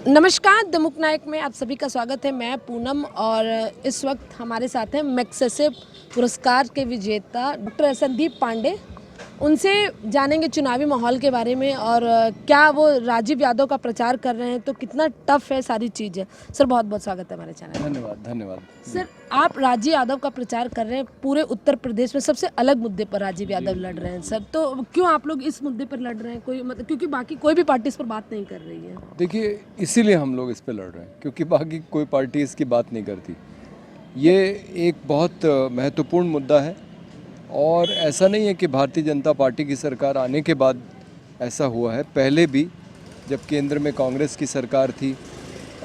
नमस्कार, दमुक नायक में आप सभी का स्वागत है। मैं पूनम और इस वक्त हमारे साथ हैं मैग्सेसे पुरस्कार के विजेता डॉक्टर संदीप पांडे। उनसे जानेंगे चुनावी माहौल के बारे में और क्या वो राजीव यादव का प्रचार कर रहे हैं, तो कितना टफ है सारी चीज़ें। सर बहुत बहुत स्वागत है हमारे चैनल में। धन्यवाद धन्यवाद। सर आप राजीव यादव का प्रचार कर रहे हैं, पूरे उत्तर प्रदेश में सबसे अलग मुद्दे पर राजीव यादव लड़ रहे हैं सर, तो क्यों आप लोग इस मुद्दे पर लड़ रहे हैं? कोई मतलब क्योंकि बाकी कोई भी पार्टी इस पर बात नहीं कर रही है। देखिए, इसीलिए हम लोग इस पे लड़ रहे हैं क्योंकि बाकी कोई पार्टी इसकी बात नहीं करती। ये एक बहुत महत्वपूर्ण मुद्दा है और ऐसा नहीं है कि भारतीय जनता पार्टी की सरकार आने के बाद ऐसा हुआ है। पहले भी जब केंद्र में कांग्रेस की सरकार थी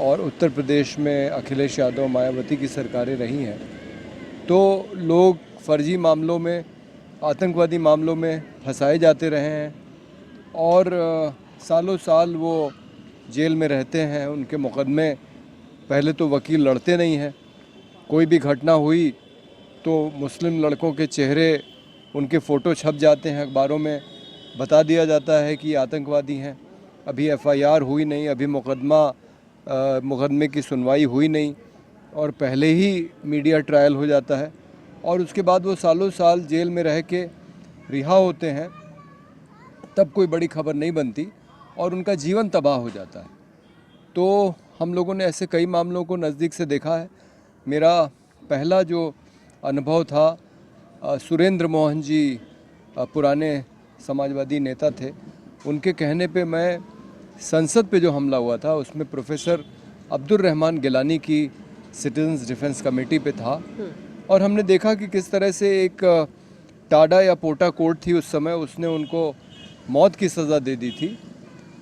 और उत्तर प्रदेश में अखिलेश यादव मायावती की सरकारें रही हैं, तो लोग फर्जी मामलों में, आतंकवादी मामलों में फंसाए जाते रहे हैं और सालों साल वो जेल में रहते हैं। उनके मुकदमे पहले तो वकील लड़ते नहीं हैं। कोई भी घटना हुई तो मुस्लिम लड़कों के चेहरे, उनके फ़ोटो छप जाते हैं अखबारों में, बता दिया जाता है कि आतंकवादी हैं। अभी एफआईआर हुई नहीं, अभी मुकदमे की सुनवाई हुई नहीं और पहले ही मीडिया ट्रायल हो जाता है और उसके बाद वो सालों साल जेल में रह के रिहा होते हैं। तब कोई बड़ी खबर नहीं बनती और उनका जीवन तबाह हो जाता है। तो हम लोगों ने ऐसे कई मामलों को नज़दीक से देखा है। मेरा पहला जो अनुभव था, सुरेंद्र मोहन जी पुराने समाजवादी नेता थे, उनके कहने पे मैं संसद पे जो हमला हुआ था उसमें प्रोफेसर अब्दुल रहमान गिलानी की सिटीजन्स डिफेंस कमेटी पे था और हमने देखा कि किस तरह से एक टाडा या पोटा कोर्ट थी उस समय, उसने उनको मौत की सज़ा दे दी थी।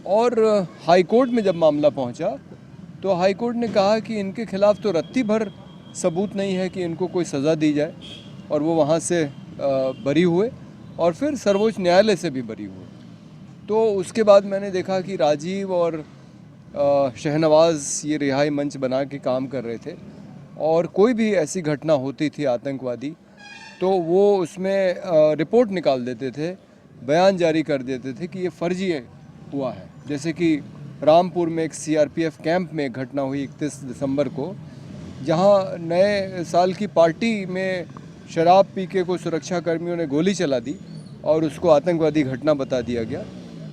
और हाई कोर्ट में जब मामला पहुंचा तो हाई कोर्ट ने कहा कि इनके खिलाफ़ तो रत्ती भर सबूत नहीं है कि इनको कोई सज़ा दी जाए और वो वहाँ से बरी हुए और फिर सर्वोच्च न्यायालय से भी बरी हुए। तो उसके बाद मैंने देखा कि राजीव और शहनवाज़ ये रिहाई मंच बना के काम कर रहे थे और कोई भी ऐसी घटना होती थी आतंकवादी तो वो उसमें रिपोर्ट निकाल देते थे, बयान जारी कर देते थे कि ये फर्जी हुआ है। जैसे कि रामपुर में एक सीआरपीएफ कैंप में एक घटना हुई 31 दिसंबर को, जहां नए साल की पार्टी में शराब पी के कोई सुरक्षा कर्मियों ने गोली चला दी और उसको आतंकवादी घटना बता दिया गया।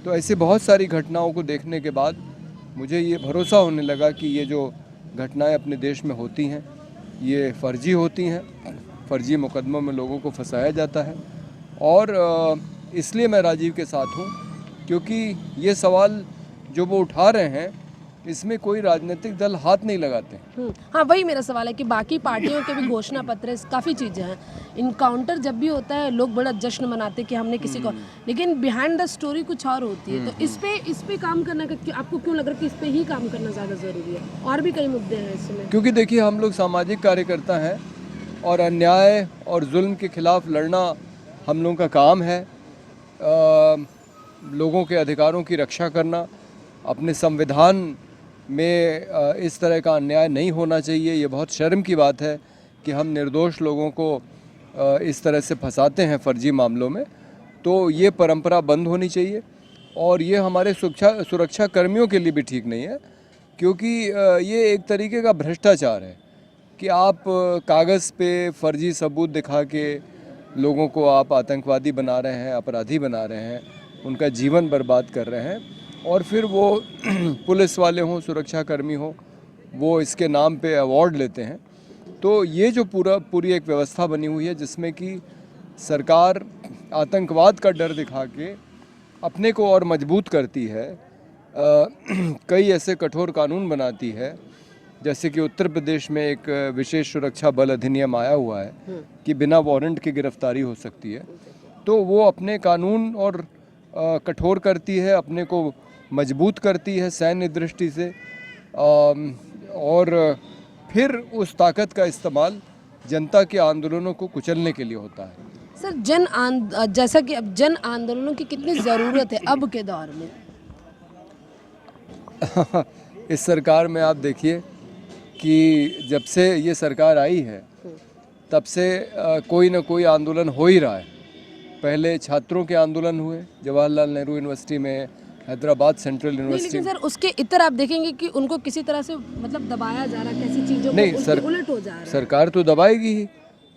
तो ऐसे बहुत सारी घटनाओं को देखने के बाद मुझे ये भरोसा होने लगा कि ये जो घटनाएं अपने देश में होती हैं ये फर्जी होती हैं, फर्जी मुकदमों में लोगों को फंसाया जाता है। और इसलिए मैं राजीव के साथ हूँ क्योंकि ये सवाल जो वो उठा रहे हैं इसमें कोई राजनीतिक दल हाथ नहीं लगाते। हाँ, वही मेरा सवाल है कि बाकी पार्टियों के भी घोषणा पत्र, काफ़ी चीज़ें हैं। इनकाउंटर जब भी होता है लोग बड़ा जश्न मनाते हैं कि हमने किसी को, लेकिन बिहाइंड द स्टोरी कुछ और होती है। तो इस पे काम करना का आपको क्यों लग रहा है कि इस पे ही काम करना ज़्यादा ज़रूरी है? और भी कई मुद्दे हैं इसमें। क्योंकि देखिए, हम लोग सामाजिक कार्यकर्ता हैं और अन्याय और जुल्म के खिलाफ लड़ना हम लोगों का काम है। लोगों के अधिकारों की रक्षा करना, अपने संविधान में इस तरह का अन्याय नहीं होना चाहिए। ये बहुत शर्म की बात है कि हम निर्दोष लोगों को इस तरह से फंसाते हैं फर्जी मामलों में। तो ये परंपरा बंद होनी चाहिए और ये हमारे सुरक्षा कर्मियों के लिए भी ठीक नहीं है क्योंकि ये एक तरीके का भ्रष्टाचार है कि आप कागज़ पे फर्जी सबूत दिखा के लोगों को आप आतंकवादी बना रहे हैं, अपराधी बना रहे हैं, उनका जीवन बर्बाद कर रहे हैं और फिर वो पुलिस वाले हों, सुरक्षाकर्मी हों, वो इसके नाम पे अवार्ड लेते हैं। तो ये जो पूरी एक व्यवस्था बनी हुई है जिसमें कि सरकार आतंकवाद का डर दिखा के अपने को और मजबूत करती है, कई ऐसे कठोर कानून बनाती है। जैसे कि उत्तर प्रदेश में एक विशेष सुरक्षा बल अधिनियम आया हुआ है कि बिना वारंट की गिरफ्तारी हो सकती है। तो वो अपने कानून और कठोर करती है, अपने को मजबूत करती है सैन्य दृष्टि से और फिर उस ताकत का इस्तेमाल जनता के आंदोलनों को कुचलने के लिए होता है। सर जैसा कि अब जन आंदोलनों की कितनी ज़रूरत है अब के दौर में? इस सरकार में आप देखिए कि जब से ये सरकार आई है तब से कोई ना कोई आंदोलन हो ही रहा है। पहले छात्रों के आंदोलन हुए जवाहरलाल नेहरू यूनिवर्सिटी में, हैदराबाद सेंट्रल नहीं, यूनिवर्सिटी। लेकिन सर उसके इतर आप देखेंगे कि उनको किसी तरह से मतलब दबाया जा रहा है, कैसी चीज़ों को नहीं उल्टी उलट हो जा रहा है। सरकार तो दबाएगी ही,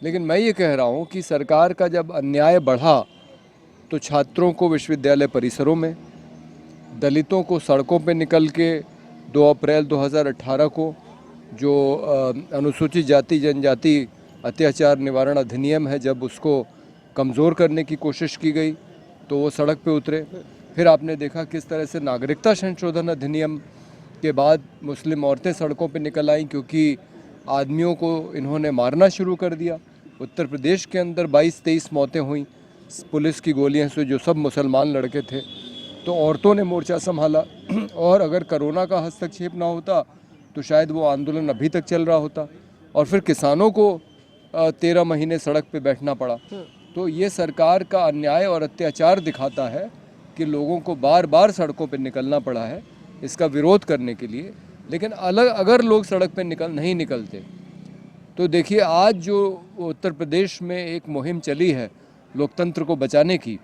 लेकिन मैं ये कह रहा हूँ कि सरकार का जब अन्याय बढ़ा तो छात्रों को विश्वविद्यालय परिसरों में, दलितों को सड़कों पे निकल के 2 अप्रैल 2018 को जो अनुसूचित जाति जनजाति अत्याचार निवारण अधिनियम है, जब उसको कमज़ोर करने की कोशिश की गई तो वो सड़क पे उतरे। फिर आपने देखा किस तरह से नागरिकता संशोधन अधिनियम के बाद मुस्लिम औरतें सड़कों पे निकल आईं, क्योंकि आदमियों को इन्होंने मारना शुरू कर दिया। उत्तर प्रदेश के अंदर 22-23 मौतें हुई पुलिस की गोलियों से, जो सब मुसलमान लड़के थे। तो औरतों ने मोर्चा संभाला और अगर कोरोना का हस्तक्षेप ना होता तो शायद वो आंदोलन अभी तक चल रहा होता। और फिर किसानों को 13 महीने सड़क पे बैठना पड़ा। तो ये सरकार का अन्याय और अत्याचार दिखाता है कि लोगों को बार बार सड़कों पे निकलना पड़ा है इसका विरोध करने के लिए। लेकिन अगर लोग सड़क पे नहीं निकलते तो देखिए आज जो उत्तर प्रदेश में एक मुहिम चली है लोकतंत्र को बचाने की,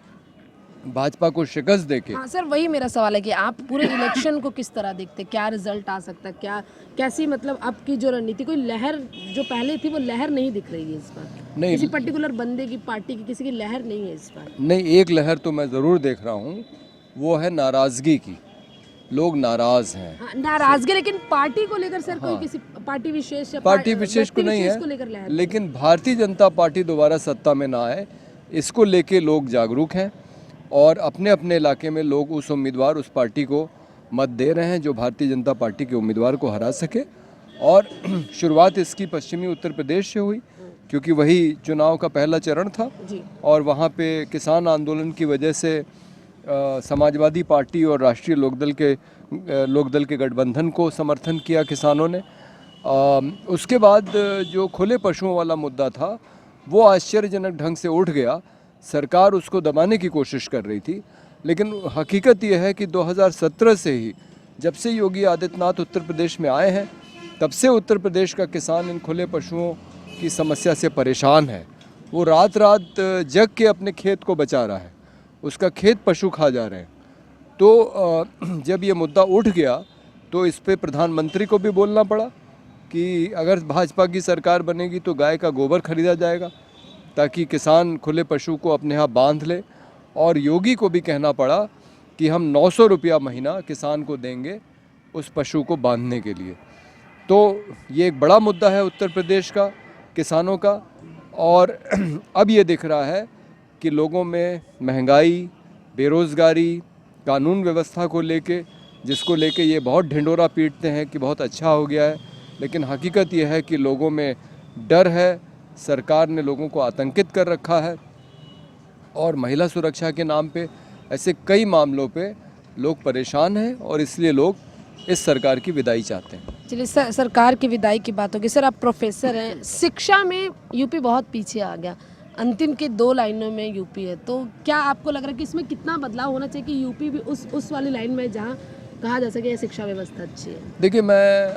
भाजपा को शिकस्त देके। हाँ सर, वही मेरा सवाल है कि आप पूरे इलेक्शन को किस तरह देखते हैं, क्या रिजल्ट आ सकता है, क्या कैसी मतलब आपकी जो रणनीति, कोई लहर जो पहले थी वो लहर नहीं दिख रही है इस बार? नहीं, किसी पर्टिकुलर बंदे की, पार्टी की, किसी की लहर नहीं है इस बार? नहीं, एक लहर तो मैं ज़रूर देख रहा हूँ, वो है नाराज़गी की। लोग नाराज़ हैं। हाँ, नाराजगी, लेकिन पार्टी को लेकर सर कोई किसी पार्टी विशेष या पार्टी विशेष को नहीं है, लेकिन भारतीय जनता पार्टी दोबारा सत्ता में ना आए इसको लेके लोग जागरूक हैं और अपने अपने इलाके में लोग उस उम्मीदवार, उस पार्टी को मत दे रहे हैं जो भारतीय जनता पार्टी के उम्मीदवार को हरा सके। और शुरुआत इसकी पश्चिमी उत्तर प्रदेश से हुई, क्योंकि वही चुनाव का पहला चरण था और वहाँ पे किसान आंदोलन की वजह से समाजवादी पार्टी और राष्ट्रीय लोकदल के गठबंधन को समर्थन किया किसानों ने। उसके बाद जो खुले पशुओं वाला मुद्दा था वो आश्चर्यजनक ढंग से उठ गया। सरकार उसको दबाने की कोशिश कर रही थी, लेकिन हकीकत यह है कि 2017 से ही, जब से योगी आदित्यनाथ उत्तर प्रदेश में आए हैं, तब से उत्तर प्रदेश का किसान इन खुले पशुओं की समस्या से परेशान है। वो रात रात जग के अपने खेत को बचा रहा है, उसका खेत पशु खा जा रहे हैं। तो जब ये मुद्दा उठ गया तो इस पे प्रधानमंत्री को भी बोलना पड़ा कि अगर भाजपा की सरकार बनेगी तो गाय का गोबर खरीदा जाएगा ताकि किसान खुले पशु को अपने यहाँ बांध ले। और योगी को भी कहना पड़ा कि हम 900 रुपया महीना किसान को देंगे उस पशु को बांधने के लिए। तो ये एक बड़ा मुद्दा है उत्तर प्रदेश का, किसानों का। और अब ये दिख रहा है कि लोगों में महंगाई, बेरोज़गारी, कानून व्यवस्था को लेके, जिसको लेके ये बहुत ढिंढोरा पीटते हैं कि बहुत अच्छा हो गया है, लेकिन हकीकत ये है कि लोगों में डर है, सरकार ने लोगों को आतंकित कर रखा है। और महिला सुरक्षा के नाम पे ऐसे कई मामलों पे लोग परेशान हैं और इसलिए लोग इस सरकार की विदाई चाहते हैं। चलिए सरकार की विदाई की बात होगी। सर, आप प्रोफेसर हैं, शिक्षा में यूपी बहुत पीछे आ गया, अंतिम के 2 लाइनों में यूपी है। तो क्या आपको लग रहा है कि इसमें कितना बदलाव होना चाहिए कि यूपी भी उस वाली लाइन में जहाँ कहा जा सके शिक्षा व्यवस्था अच्छी है? देखिए, मैं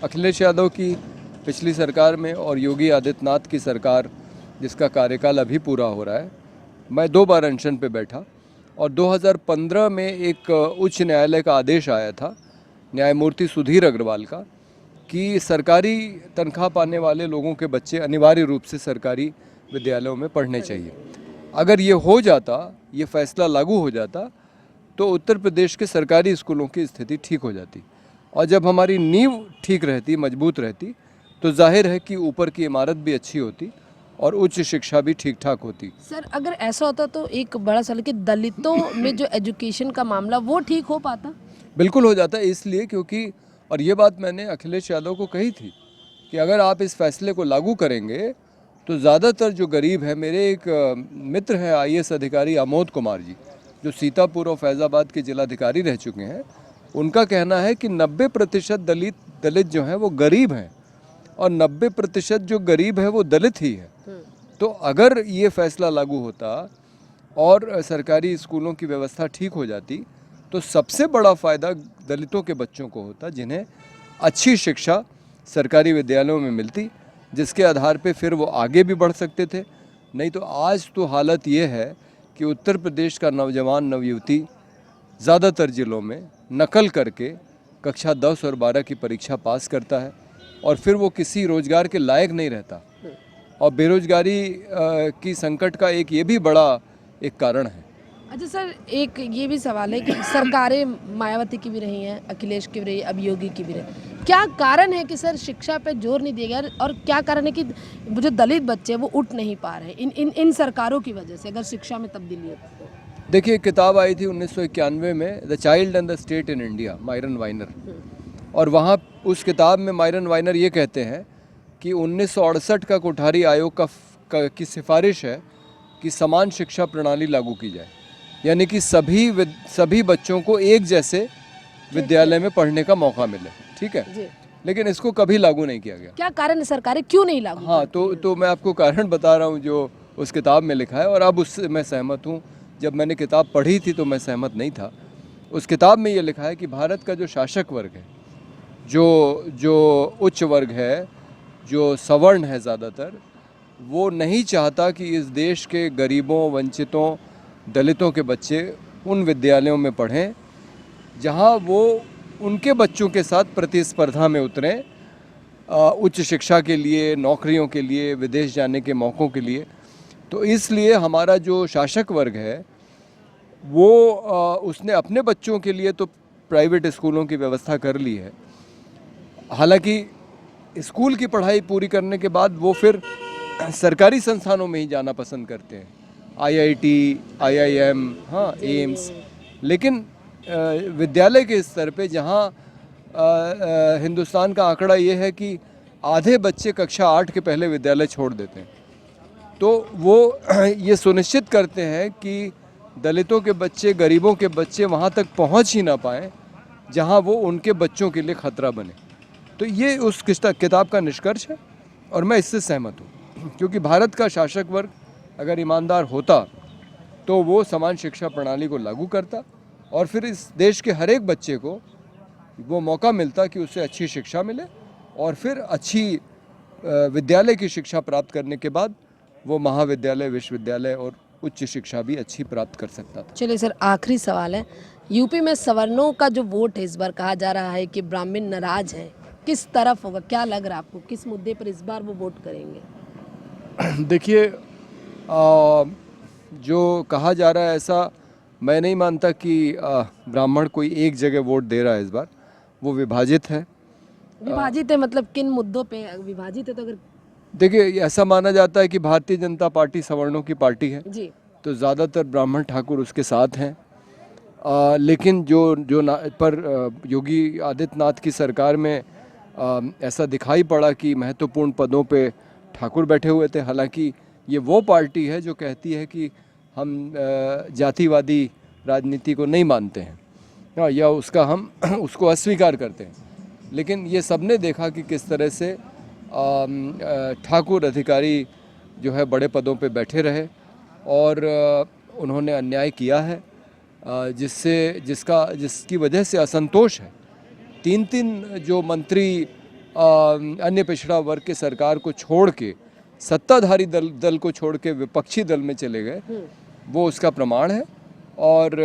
अखिलेश यादव की पिछली सरकार में और योगी आदित्यनाथ की सरकार जिसका कार्यकाल अभी पूरा हो रहा है, मैं 2 बार अनशन पे बैठा और 2015 में एक उच्च न्यायालय का आदेश आया था न्यायमूर्ति सुधीर अग्रवाल का कि सरकारी तनख्वाह पाने वाले लोगों के बच्चे अनिवार्य रूप से सरकारी विद्यालयों में पढ़ने चाहिए। अगर ये हो जाता, ये फैसला लागू हो जाता, तो उत्तर प्रदेश के सरकारी स्कूलों की स्थिति ठीक हो जाती। और जब हमारी नींव ठीक रहती, मजबूत रहती, तो जाहिर है कि ऊपर की इमारत भी अच्छी होती और उच्च शिक्षा भी ठीक ठाक होती। सर, अगर ऐसा होता तो एक बड़ा सवाल कि दलितों में जो एजुकेशन का मामला वो ठीक हो पाता? बिल्कुल हो जाता, इसलिए क्योंकि, और ये बात मैंने अखिलेश यादव को कही थी कि अगर आप इस फैसले को लागू करेंगे तो ज़्यादातर जो गरीब है, मेरे एक मित्र हैं IAS अधिकारी आमोद कुमार जी, जो सीतापुर और फैज़ाबाद के जिलाधिकारी रह चुके हैं, उनका कहना है कि 90% दलित जो हैं वो गरीब हैं और 90% जो गरीब है वो दलित ही है। तो अगर ये फैसला लागू होता और सरकारी स्कूलों की व्यवस्था ठीक हो जाती तो सबसे बड़ा फ़ायदा दलितों के बच्चों को होता, जिन्हें अच्छी शिक्षा सरकारी विद्यालयों में मिलती, जिसके आधार पे फिर वो आगे भी बढ़ सकते थे। नहीं तो आज तो हालत ये है कि उत्तर प्रदेश का नौजवान नवयुवती ज़्यादातर ज़िलों में नकल करके कक्षा 10 और 12 की परीक्षा पास करता है और फिर वो किसी रोज़गार के लायक नहीं रहता। और बेरोजगारी की संकट का एक ये भी बड़ा एक कारण है। अच्छा सर, एक ये भी सवाल है कि सरकारें मायावती की भी रही हैं, अखिलेश की भी रही, अब योगी की भी रही। क्या कारण है कि सर शिक्षा पे जोर नहीं दिया गया और क्या कारण है कि वो जो दलित बच्चे हैं वो उठ नहीं पा रहे हैं इन सरकारों की वजह से, अगर शिक्षा में तब्दीली हो तो? देखिए, एक किताब आई थी 1991 में, the child and the state in India, Myron Weiner. और वहाँ उस किताब में मायरन वाइनर ये कहते हैं कि 1968 का कोठारी आयोग की सिफारिश है कि समान शिक्षा प्रणाली लागू की जाए, यानी कि सभी बच्चों को एक जैसे विद्यालय में पढ़ने का मौका मिले। ठीक है जी। लेकिन इसको कभी लागू नहीं किया गया। क्या कारण है, सरकारें क्यों नहीं लागू? हाँ, तो मैं आपको कारण बता रहा हूँ जो उस किताब में लिखा है, और अब उससे मैं सहमत हूँ। जब मैंने किताब पढ़ी थी तो मैं सहमत नहीं था। उस किताब में ये लिखा है कि भारत का जो शासक वर्ग है, जो उच्च वर्ग है, जो सवर्ण है ज़्यादातर, वो नहीं चाहता कि इस देश के गरीबों, वंचितों, दलितों के बच्चे उन विद्यालयों में पढ़ें जहाँ वो उनके बच्चों के साथ प्रतिस्पर्धा में उतरें, उच्च शिक्षा के लिए, नौकरियों के लिए, विदेश जाने के मौक़ों के लिए। तो इसलिए हमारा जो शासक वर्ग है वो उसने अपने बच्चों के लिए तो प्राइवेट स्कूलों की व्यवस्था कर ली है। हालांकि स्कूल की पढ़ाई पूरी करने के बाद वो फिर सरकारी संस्थानों में ही जाना पसंद करते हैं, IIT, IIM, हाँ, एम्स। लेकिन विद्यालय के स्तर पे जहाँ हिंदुस्तान का आंकड़ा ये है कि आधे बच्चे कक्षा 8 के पहले विद्यालय छोड़ देते हैं, तो वो ये सुनिश्चित करते हैं कि दलितों के बच्चे, गरीबों के बच्चे वहाँ तक पहुँच ही ना पाएँ जहाँ वो उनके बच्चों के लिए खतरा बने। तो ये उस किताब का निष्कर्ष है और मैं इससे सहमत हूँ, क्योंकि भारत का शासक वर्ग अगर ईमानदार होता तो वो समान शिक्षा प्रणाली को लागू करता और फिर इस देश के हर एक बच्चे को वो मौका मिलता कि उसे अच्छी शिक्षा मिले और फिर अच्छी विद्यालय की शिक्षा प्राप्त करने के बाद वो महाविद्यालय, विश्वविद्यालय और उच्च शिक्षा भी अच्छी प्राप्त कर सकता था। चलिए सर, आखिरी सवाल है, यूपी में सवर्णों का जो वोट है, इस बार कहा जा रहा है कि ब्राह्मण नाराज है, किस तरफ होगा? क्या लग रहा है आपको, किस मुद्दे पर इस बार वो वोट करेंगे? देखिए, जो कहा जा रहा है ऐसा मैं नहीं मानता कि ब्राह्मण कोई एक जगह वोट दे रहा है। इस बार वो विभाजित है। विभाजित है मतलब किन मुद्दों पे विभाजित है? तो अगर देखिए, ऐसा माना जाता है कि भारतीय जनता पार्टी सवर्णों की पार्टी है जी, तो ज़्यादातर ब्राह्मण ठाकुर उसके साथ हैं। लेकिन पर योगी आदित्यनाथ की सरकार में ऐसा दिखाई पड़ा कि महत्वपूर्ण पदों पे ठाकुर बैठे हुए थे। हालांकि ये वो पार्टी है जो कहती है कि हम जातिवादी राजनीति को नहीं मानते हैं या हम उसको अस्वीकार करते हैं। लेकिन ये सबने देखा कि किस तरह से ठाकुर अधिकारी जो है बड़े पदों पे बैठे रहे और उन्होंने अन्याय किया है, जिसकी वजह से असंतोष है। तीन जो मंत्री अन्य पिछड़ा वर्ग के सरकार को छोड़ के सत्ताधारी दल को छोड़ के विपक्षी दल में चले गए, वो उसका प्रमाण है। और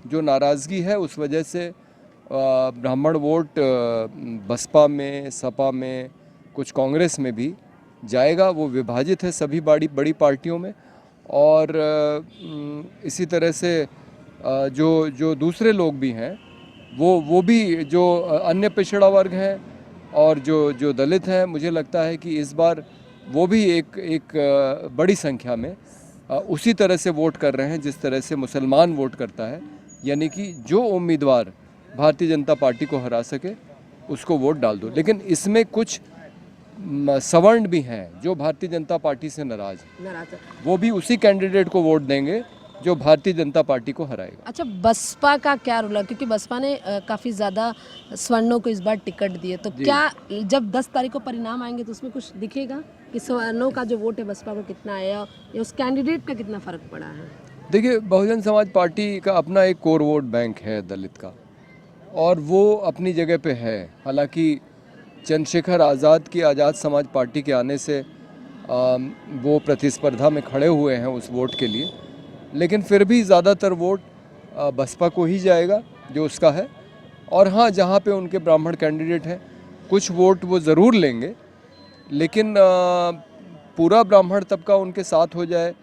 जो नाराज़गी है उस वजह से ब्राह्मण वोट बसपा में, सपा में, कुछ कांग्रेस में भी जाएगा। वो विभाजित है सभी बड़ी पार्टियों में। और इसी तरह से जो दूसरे लोग भी हैं वो भी जो अन्य पिछड़ा वर्ग हैं और जो दलित हैं, मुझे लगता है कि इस बार वो भी एक बड़ी संख्या में उसी तरह से वोट कर रहे हैं जिस तरह से मुसलमान वोट करता है, यानी कि जो उम्मीदवार भारतीय जनता पार्टी को हरा सके उसको वोट डाल दो। लेकिन इसमें कुछ सवर्ण भी हैं जो भारतीय जनता पार्टी से नाराज है, वो भी उसी कैंडिडेट को वोट देंगे जो भारतीय जनता पार्टी को हराएगा। अच्छा, बसपा का क्या रोल है? क्योंकि बसपा ने काफ़ी ज़्यादा स्वर्णों को इस बार टिकट दिए, तो क्या जब 10 तारीख को परिणाम आएंगे तो उसमें कुछ दिखेगा कि स्वर्णों का जो वोट है बसपा को कितना आया या उस कैंडिडेट का कितना फ़र्क पड़ा है? देखिए, बहुजन समाज पार्टी का अपना एक कोर वोट बैंक है दलित का, और वो अपनी जगह पे है। हालांकि चंद्रशेखर आज़ाद की आज़ाद समाज पार्टी के आने से वो प्रतिस्पर्धा में खड़े हुए हैं उस वोट के लिए, लेकिन फिर भी ज़्यादातर वोट बसपा को ही जाएगा जो उसका है। और हाँ, जहाँ पे उनके ब्राह्मण कैंडिडेट हैं कुछ वोट वो ज़रूर लेंगे, लेकिन पूरा ब्राह्मण तबका उनके साथ हो जाए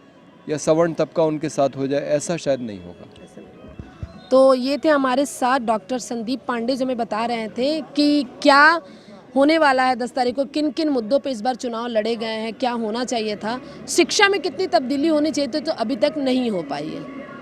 या सवर्ण तबका उनके साथ हो जाए, ऐसा शायद नहीं होगा। तो ये थे हमारे साथ डॉक्टर संदीप पांडे, जो हमें बता रहे थे कि क्या होने वाला है 10 तारीख को, किन किन मुद्दों पे इस बार चुनाव लड़े गए हैं, क्या होना चाहिए था, शिक्षा में कितनी तब्दीली होनी चाहिए थी, तो अभी तक नहीं हो पाई है।